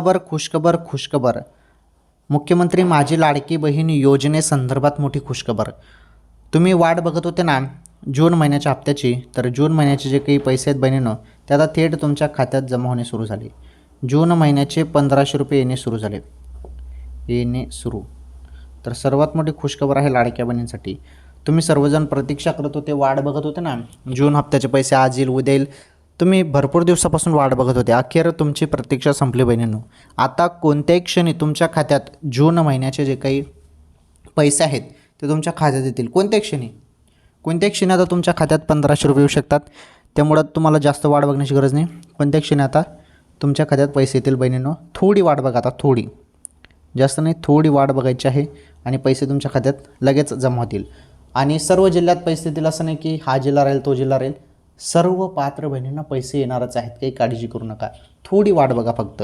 खुशखबर खुशखबर. मुख्यमंत्री माझी लाडकी बहीण योजनेसंदर्भात मोठी खुशखबर. तुम्ही वाट बघत होते ना जून महिन्याच्या हप्त्याची, तर जून महिन्याचे जे काही पैसे आहेत बहिणींनो, ते आता थेट तुमच्या खात्यात जमा होणे सुरू झाले. जून महिन्याचे 1500 रुपये येणे सुरू. तर सर्वात मोठी खुशखबर आहे लाडक्या बहिणींसाठी. तुम्ही सर्वजण प्रतीक्षा करत होते, वाट बघत होते ना, जून हप्त्याचे पैसे आज येईल उद्या येईल. तुम्ही भरपूर दिवसापासून वाट बघत होते. अखेर तुमची प्रतीक्षा संपली बहिणींनो. आता कोणत्याही क्षणी तुमच्या खात्यात जून महिन्याचे जे काही पैसे आहेत ते तुमच्या खात्यात येतील. कोणत्याही क्षणी आता तुमच्या खात्यात 1500 रुपये येऊ शकतात. त्यामुळं तुम्हाला जास्त वाट बघण्याची गरज नाही. कोणत्याही क्षणी आता तुमच्या खात्यात पैसे येतील बहिणींनो. थोडी वाट बघा, आता थोडी, जास्त नाही, थोडी वाट बघायची आहे आणि पैसे तुमच्या खात्यात लगेच जमा होतील. आणि सर्व जिल्ह्यात पैसे येतील असं नाही की हा जिल्हा राहील तो जिल्हा राहील. सर्व पात्र बहिणींना पैसे येणारच आहेत, काही काळजी करू नका. थोडी वाट बघा फक्त.